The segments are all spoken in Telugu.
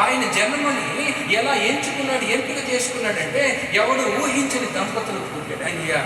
ఆయన జన్మని ఎలా ఎంచుకున్నాడు, ఎంపిక చేసుకున్నాడంటే ఎవడు ఊహించని దంపతులు పుట్టాడు. అయ్యా,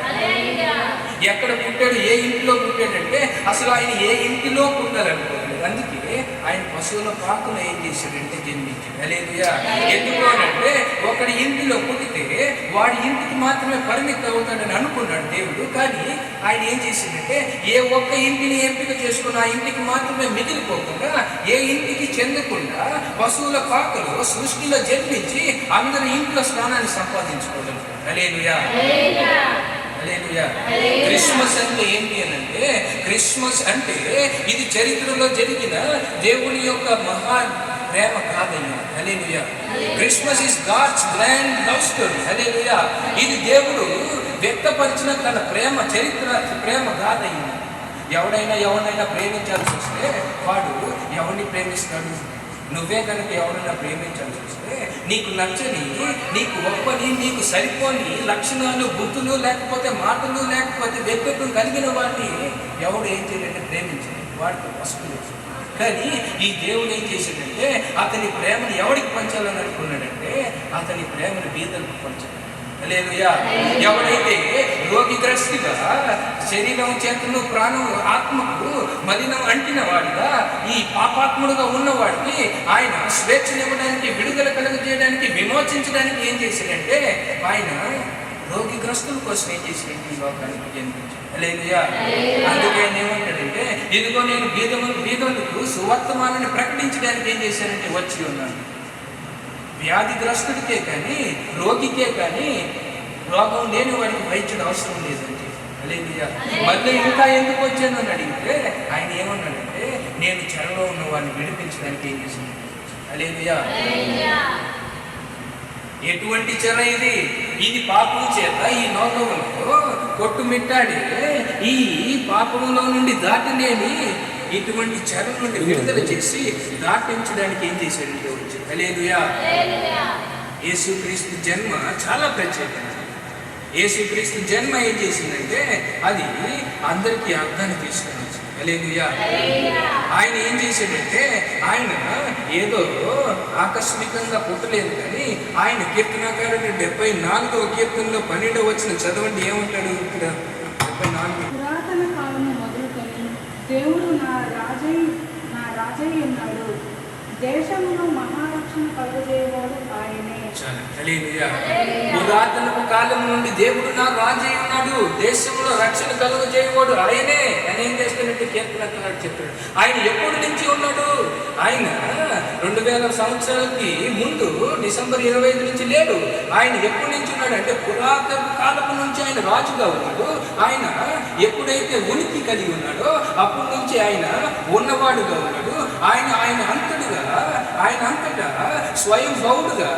ఎక్కడ పుట్టాడు, ఏ ఇంటిలో పుట్టాడంటే అసలు ఆయన ఏ ఇంటిలో పుట్టాలనుకోలేదు. అందుకే ఆయన పశువుల పాకను ఏం చేశాడంటే జన్మించాడు. హల్లెలూయా. ఎందుకు అంటే ఒకడి ఇంటిలో పుట్టితే వాడి ఇంటికి మాత్రమే పరిమితి అవుతాడని అనుకున్నాడు దేవుడు. కానీ ఆయన ఏం చేశాడంటే ఏ ఒక్క ఇంటిని ఎంపిక చేసుకుని ఆ ఇంటికి మాత్రమే మిగిలిపోకుండా, ఏ ఇంటికి చెందకుండా పశువుల పాకలో సృష్టిలో జన్మించి అందరి ఇంట్లో స్థానాన్ని సంపాదించుకోగలుగుతాడు. హల్లెలూయా. హల్లెలూయా. క్రిస్మస్ అంటే ఏంటి అంటే, క్రిస్మస్ అంటే ఇది చరిత్రలో జరిగిన దేవుని యొక్క మహా ప్రేమ కాదయ్యా. హల్లెలూయా. Christmas is God's grand love story. హల్లెలూయా. ఇది దేవుడు వ్యక్తపరిచిన తన ప్రేమ చరిత్ర, ప్రేమ కాదయ్యా. ఎవరైనా ప్రేమించాల్సి వస్తే వాడు ఎవరిని ప్రేమిస్తాడు? నువ్వే కనుక ఎవరైనా ప్రేమించాల్సి వస్తే నీకు నచ్చని, నీకు ఒప్పని, నీకు సరిపోని లక్షణాలు, బుద్ధులు, లేకపోతే మాటలు, లేకపోతే వ్యక్తిత్వం కలిగిన వాడిని ఎవడు ఏం చేయాలంటే ప్రేమించాలి, వాడికి వస్తుంది. కానీ ఈ దేవుడు ఏం చేశాడంటే అతని ప్రేమను ఎవరికి పంచాలని అనుకున్నాడంటే అతని ప్రేమను బీదలకు పంచాలి. హల్లెలూయా. ఎవడైతే రోగిగ్రస్తుగా శరీరం, చేతులు, ప్రాణం, ఆత్మకు మలినం అంటిన వాడిగా, ఈ పాపాత్ముడుగా ఉన్నవాడికి ఆయన స్వేచ్ఛనివ్వడానికి, విడుదల కలుగజేయడానికి, విమోచించడానికి ఏం చేశాడంటే ఆయన రోగిగ్రస్తుల కోసం ఏం చేశాడంటే ఈ లోకానికి జన్మించాడు. హల్లెలూయా. అందుకే ఆయన ఏమంటాడంటే ఇదిగో నేను బీదలకు సువర్తమానాన్ని ప్రకటించడానికి ఏం చేశానంటే వచ్చి ఉన్నాను. వ్యాధిగ్రస్తుడికే కానీ, రోగికే కానీ, రోగం లేని వాడికి వైద్యుడు అవసరం లేదండి. హల్లెలూయా. మళ్ళీ ఇంకా ఎందుకు వచ్చాను అని అడిగితే ఆయన ఏమన్నాడంటే నేను చెరలో ఉన్న వాడిని విడిపించడానికి ఏం చేశాను. హల్లెలూయా. ఎటువంటి చెర ఇది? ఇది పాపం చేత ఈ లోకంలో కొట్టుమిట్టాడి ఈ పాపంలో నుండి దాటలేని ఇటువంటి చెర నుండి విడుదల చేసి దాటించడానికి ఏం చేశాడంటే వచ్చి. హల్లెలూయా. యేసుక్రీస్తు జన్మ చాలా ప్రత్యేకమైనది. యేసుక్రీస్తు జన్మ ఏం చేసిందంటే అది అందరికీ అర్థాన్ని తీసుకుని వచ్చింది. హల్లెలూయా. ఆయన ఏం చేశాడంటే ఆయన ఏదో ఆకస్మికంగా పుట్టలేదు, కానీ ఆయన కీర్తనకారుడు 74వ కీర్తనలో 12వ వచనం చదవండి. ఏమంటాడు ఇక్కడ? 74. పురాతన కాలము మొదలుకొని దేవుడు నా రాజై ఉన్నాడు, దేశంలో మహారక్షణ కలుగజేయవాడు ఆయనే. హల్లెలూయా. పురాతన కాలం నుండి దేవుడు నా రాజై ఉన్నాడు, దేశంలో రక్షణ కలుగజేయవాడు ఆయనే అని ఏం చేస్తున్నట్టు కీర్తనకారుడు చెప్తాడు. ఆయన ఎప్పటి నుంచి ఉన్నాడు? ఆయన 2000 సంవత్సరాలకి ముందు డిసెంబర్ 25 నుంచి లేడు. ఆయన ఎప్పటి నుంచి ఉన్నాడు అంటే పురాతన కాలపు నుంచి ఆయన రాజుగా ఉన్నాడు. ఆయన ఎప్పుడైతే ఉనికి కలిగి ఉన్నాడో అప్పటి నుంచి ఆయన ఉన్నవాడుగా ఉన్నాడు. ఆయన అంతటా స్వయం భౌడుగా,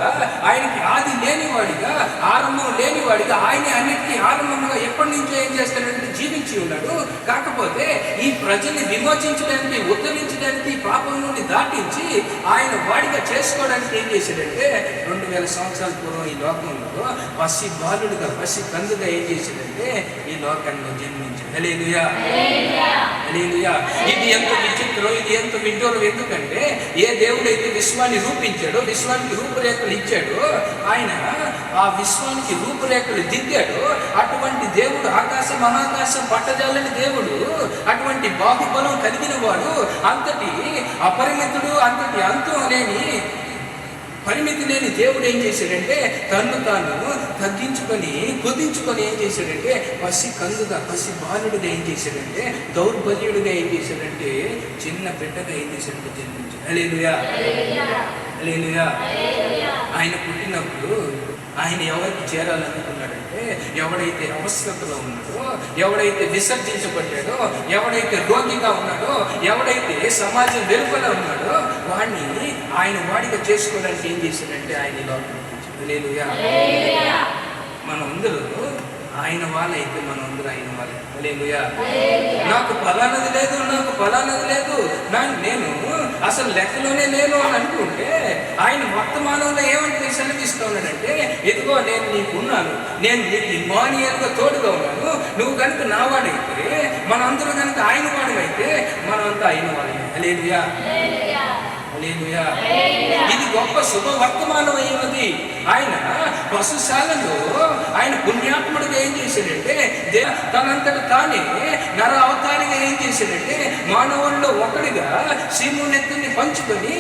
ఆయనకి ఆది లేనివాడిగా, ఆరంభం లేనివాడిగా, ఆయన అన్నిటికీ ఆరంభంగా ఎప్పటి నుంచో ఏం చేస్తాడంటే జీవించి ఉన్నాడు. కాకపోతే ఈ ప్రజల్ని విమోచించడానికి, ఉద్ధరించడానికి, పాపం నుండి దాటించి ఆయన వాడిగా చేసుకోవడానికి ఏం చేశాడంటే 2000 సంవత్సరాల పూర్వం ఈ లోకంలో పసి బాలుడుగా, పసి కందుగా ఏం చేశాడంటే ఈ లోకంలో జన్మించాడు. హల్లెలూయా. హల్లెలూయా. ఇది ఎంత విచిత్రం, ఇది ఎంత విడ్డూరం. ఎందుకంటే ఏ దేవుడైతే విశ్వాన్ని రూపించాడో, విశ్వానికి రూపురేఖలు ఇచ్చాడో, ఆయన ఆ విశ్వానికి రూపురేఖలు దిద్దాడు. అటువంటి దేవుడు, ఆకాశ మహాకాశం పట్టజాలని దేవుడు, అటువంటి బాహుబలం కలిగిన వాడు, అంతటి అపరిమితుడు, అంతటి అంతం లేని, పరిమితి లేని దేవుడు ఏం చేశాడంటే తను తాను తగ్గించుకొని, కుదించుకొని ఏం చేశాడంటే పసి కందుగా, పసి బాలుడుగా ఏం చేశాడంటే, దౌర్బల్యుడిగా ఏం చేశాడంటే చిన్న బిడ్డగా ఏం చేశాడంటే జన్మించాడు. హల్లెలూయా. హల్లెలూయా. ఆయన పుట్టినప్పుడు ఆయన ఎవరికి చేరాలనుకున్నాడంటే ఎవడైతే అవస్థలో ఉన్నాడో, ఎవడైతే విసర్జించబడ్డాడో, ఎవడైతే రోగిగా ఉన్నాడో, ఎవడైతే సమాజం వెలుపల ఉన్నాడో వాడిని ఆయన వాడిగా చేసుకోవడానికి ఏం చేశాడంటే ఆయన లోపల. హల్లెలూయా. మనం అందరూ ఆయన వాళ్ళైతే మనం అందరూ ఆయన వాళ్ళే. హల్లెలూయా. నాకు ఫలానది లేదు, నాకు ఫలానది లేదు, నేను అసలు లెక్కలోనే లేను అని అనుకుంటే ఆయన వర్తమానంలో ఏమంటే సెలవిస్తూ ఉన్నాడంటే ఇదిగో నేను నీకు ఉన్నాను, నేను నీకు ఇమ్మానుయేలుగా తోడుగా ఉన్నాను. నువ్వు కనుక నా వాడైతే, మనందరూ కనుక ఆయన వాడమైతే మనమంతా ఆయన వాళ్ళే. హల్లెలూయా. హల్లెలూయా. ఇది గొప్ప శుభవర్తమానం అయినది. ఆయన పశుశాలలో ఆయన పుణ్యాత్ముడిగా ఏం చేశాడంటే తనంతట తానే నర అవతారిగా ఏం చేశాడంటే మానవుల్లో ఒకడిగా సీమోనెత్తుని పంచుకొని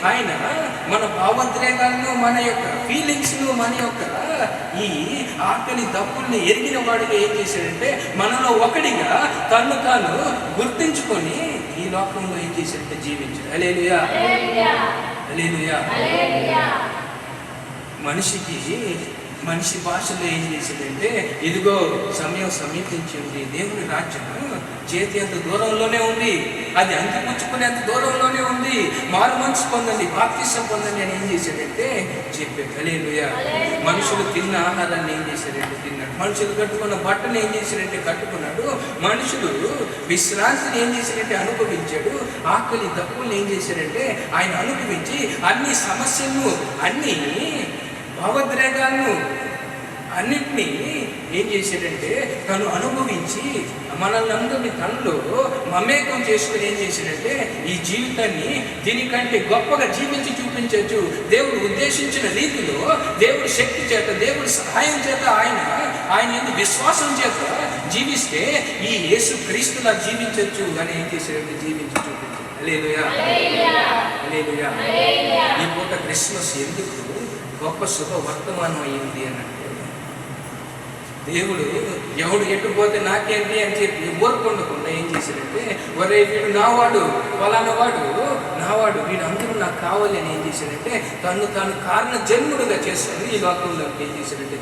ఆయన మన భావోద్రేగాలను, మన యొక్క ఫీలింగ్స్ను, మన యొక్క ఈ ఆకలి దప్పుల్ని ఎరిగిన వాడిగా ఏం చేశాడంటే మనలో ఒకడిగా తను తాను గుర్తించుకొని ఈ లోకంలో ఏం చేశాడంటే జీవించాడు. హల్లెలూయా, హల్లెలూయా. మనిషి భాషలో ఏం చేసిందంటే ఇదిగో సమయం సమీపించి ఉంది, దేవుని రాజ్యం చేతి అంత దూరంలోనే ఉంది, అది అంతిపుచ్చుకునేంత దూరంలోనే ఉంది, మారు మనసు పొందండి, బాప్తిసం పొందండి అని ఏం చేశాడంటే చెప్పాడు. హల్లెలూయా. మనుషులు తిన్న ఆహారాన్ని ఏం చేశాడంటే తిన్నాడు, మనుషులు కట్టుకున్న బట్టలు ఏం చేశాడంటే కట్టుకున్నాడు, మనుషులు విశ్రాంతిని ఏం చేశాడంటే అనుభవించాడు, ఆకలి దప్పుల్ని ఏం చేశాడంటే ఆయన అనుభవించి అన్ని సమస్యలను, అన్ని భావోద్రేగాలను అన్నిటినీ ఏం చేశాడంటే తను అనుభవించి మనల్ని అందరినీ తనలో మమేకం చేసుకుని ఏం చేశాడంటే ఈ జీవితాన్ని దీనికంటే గొప్పగా జీవించి చూపించవచ్చు. దేవుడు ఉద్దేశించిన రీతిలో దేవుడి శక్తి చేత, దేవుడి సహాయం చేత, ఆయన విశ్వాసం చేత జీవిస్తే ఈ యేసు క్రీస్తులా జీవించవచ్చు అని ఏం చేశాడంటే జీవించి చూపించాడు. హల్లెలూయా, హల్లెలూయా. ఈ పూట క్రిస్మస్ ఎందుకు గొప్ప శుభ వర్తమానం అయ్యింది అన్నట్టు, దేవుడు ఎవడు ఎట్టుపోతే నాకేంటి అని చెప్పి ఊరుకుండకుండా ఏం చేశాడంటే ఒరే వీడు నావాడు, ఫలానా వాడు నావాడు, వీడు అందరూ నాకు కావాలి అని ఏం చేశాడంటే తను కారణ జన్ముడుగా చేసుకుని ఈ లోకంలోకి ఏం చేశాడంటే